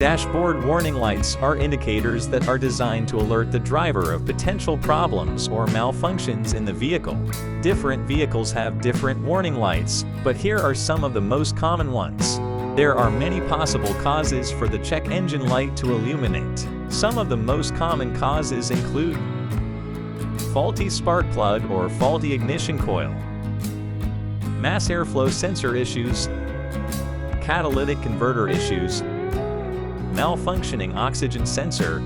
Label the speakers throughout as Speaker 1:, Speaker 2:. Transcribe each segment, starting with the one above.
Speaker 1: Dashboard warning lights are indicators that are designed to alert the driver of potential problems or malfunctions in the vehicle. Different vehicles have different warning lights, but here are some of the most common ones. There are many possible causes for the check engine light to illuminate. Some of the most common causes include faulty spark plug or faulty ignition coil, mass airflow sensor issues, catalytic converter issues, malfunctioning oxygen sensor,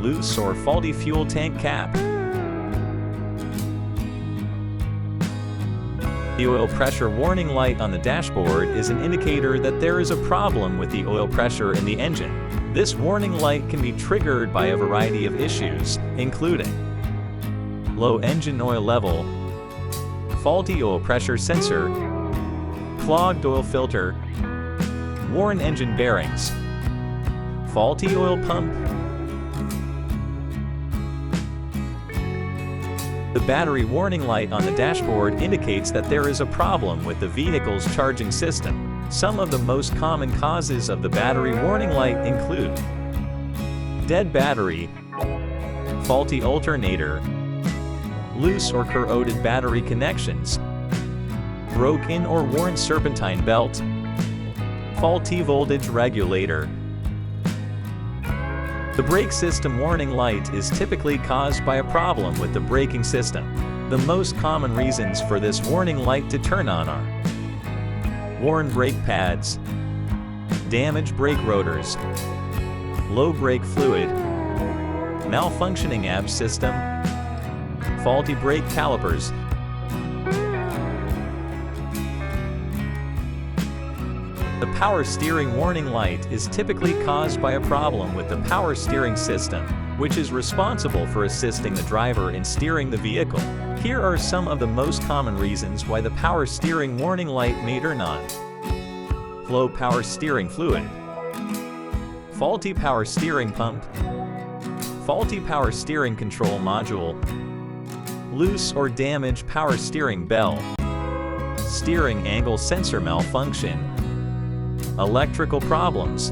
Speaker 1: loose or faulty fuel tank cap. The oil pressure warning light on the dashboard is an indicator that there is a problem with the oil pressure in the engine. This warning light can be triggered by a variety of issues, including low engine oil level, faulty oil pressure sensor, clogged oil filter, worn engine bearings, faulty oil pump. The battery warning light on the dashboard indicates that there is a problem with the vehicle's charging system. Some of the most common causes of the battery warning light include dead battery, faulty alternator, loose or corroded battery connections, broken or worn serpentine belt, faulty voltage regulator. The brake system warning light is typically caused by a problem with the braking system. The most common reasons for this warning light to turn on are worn brake pads, damaged brake rotors, low brake fluid, malfunctioning ABS system, faulty brake calipers. The power steering warning light is typically caused by a problem with the power steering system, which is responsible for assisting the driver in steering the vehicle. Here are some of the most common reasons why the power steering warning light may turn on. Low power steering fluid, faulty power steering pump, faulty power steering control module, loose or damaged power steering bell, steering angle sensor malfunction, electrical problems.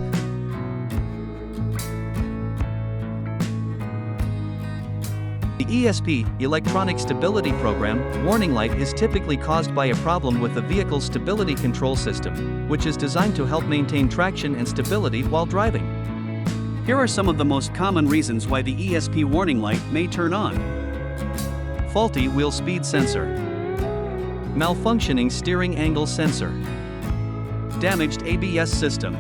Speaker 2: The ESP, Electronic Stability Program, warning light is typically caused by a problem with the vehicle's stability control system, which is designed to help maintain traction and stability while driving. Here are some of the most common reasons why the ESP warning light may turn on. Faulty wheel speed sensor, malfunctioning steering angle sensor, damaged ABS system,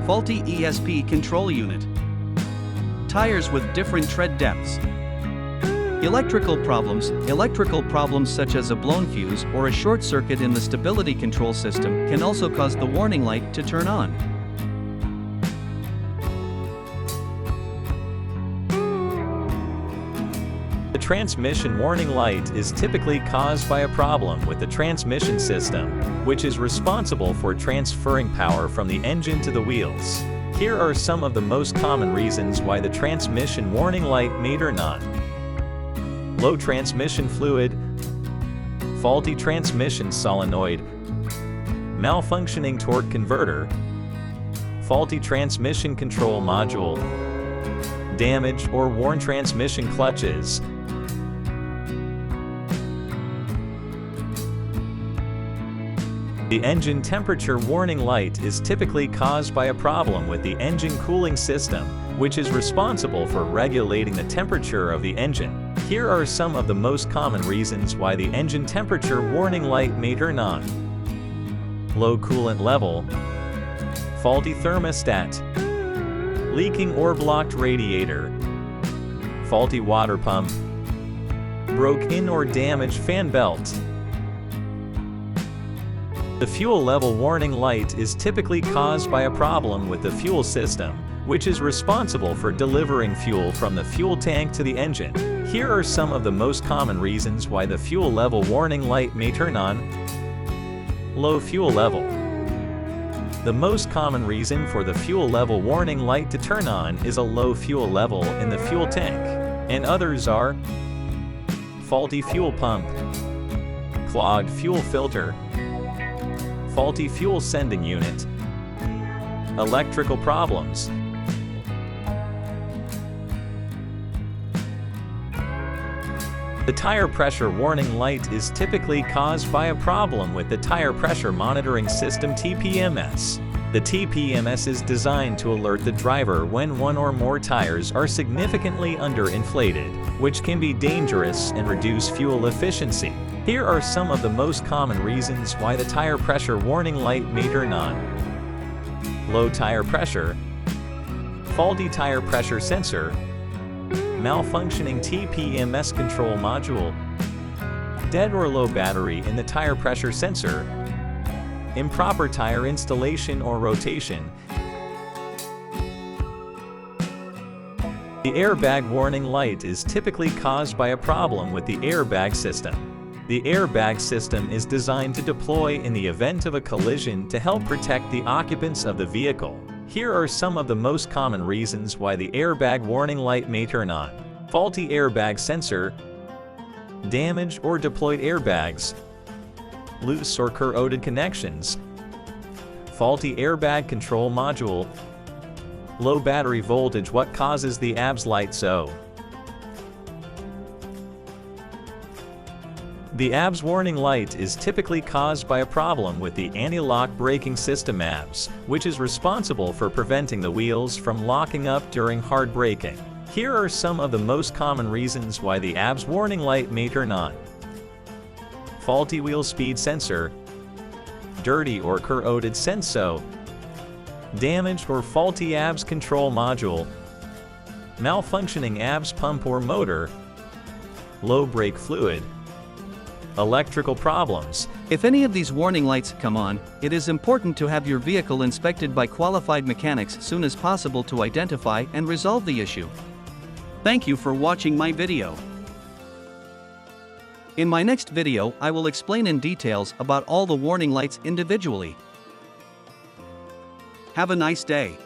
Speaker 2: faulty ESP control unit, tires with different tread depths. Electrical problems such as a blown fuse or a short circuit in the stability control system can also cause the warning light to turn on.
Speaker 1: The transmission warning light is typically caused by a problem with the transmission system, which is responsible for transferring power from the engine to the wheels. Here are some of the most common reasons why the transmission warning light may turn on. Low transmission fluid, faulty transmission solenoid, malfunctioning torque converter, faulty transmission control module, damaged or worn transmission clutches. The engine temperature warning light is typically caused by a problem with the engine cooling system, which is responsible for regulating the temperature of the engine. Here are some of the most common reasons why the engine temperature warning light may turn on. Low coolant level, faulty thermostat, leaking or blocked radiator, faulty water pump, broken or damaged fan belt. The fuel level warning light is typically caused by a problem with the fuel system, which is responsible for delivering fuel from the fuel tank to the engine. Here are some of the most common reasons why the fuel level warning light may turn on. Low fuel level. The most common reason for the fuel level warning light to turn on is a low fuel level in the fuel tank, and others are faulty fuel pump, clogged fuel filter, faulty fuel sending unit, Electrical problems. The tire pressure warning light is typically caused by a problem with the tire pressure monitoring system TPMS. The TPMS is designed to alert the driver when one or more tires are significantly underinflated, which can be dangerous and reduce fuel efficiency. Here are some of the most common reasons why the tire pressure warning light may turn on. Low tire pressure, faulty tire pressure sensor, malfunctioning TPMS control module, dead or low battery in the tire pressure sensor, improper tire installation or rotation. The airbag warning light is typically caused by a problem with the airbag system. The airbag system is designed to deploy in the event of a collision to help protect the occupants of the vehicle. Here are some of the most common reasons why the airbag warning light may turn on. Faulty airbag sensor, damaged or deployed airbags, loose or corroded connections, faulty airbag control module, low battery voltage. What causes the ABS light? The ABS warning light is typically caused by a problem with the anti-lock braking system ABS, which is responsible for preventing the wheels from locking up during hard braking. Here are some of the most common reasons why the ABS warning light may turn on. Faulty wheel speed sensor, dirty or corroded sensor, damaged or faulty ABS control module, malfunctioning ABS pump or motor, low brake fluid, electrical problems.
Speaker 2: If any of these warning lights come on, it is important to have your vehicle inspected by qualified mechanics soon as possible to identify and resolve the issue. Thank you for watching my video. In my next video, I will explain in details about all the warning lights individually. Have a nice day.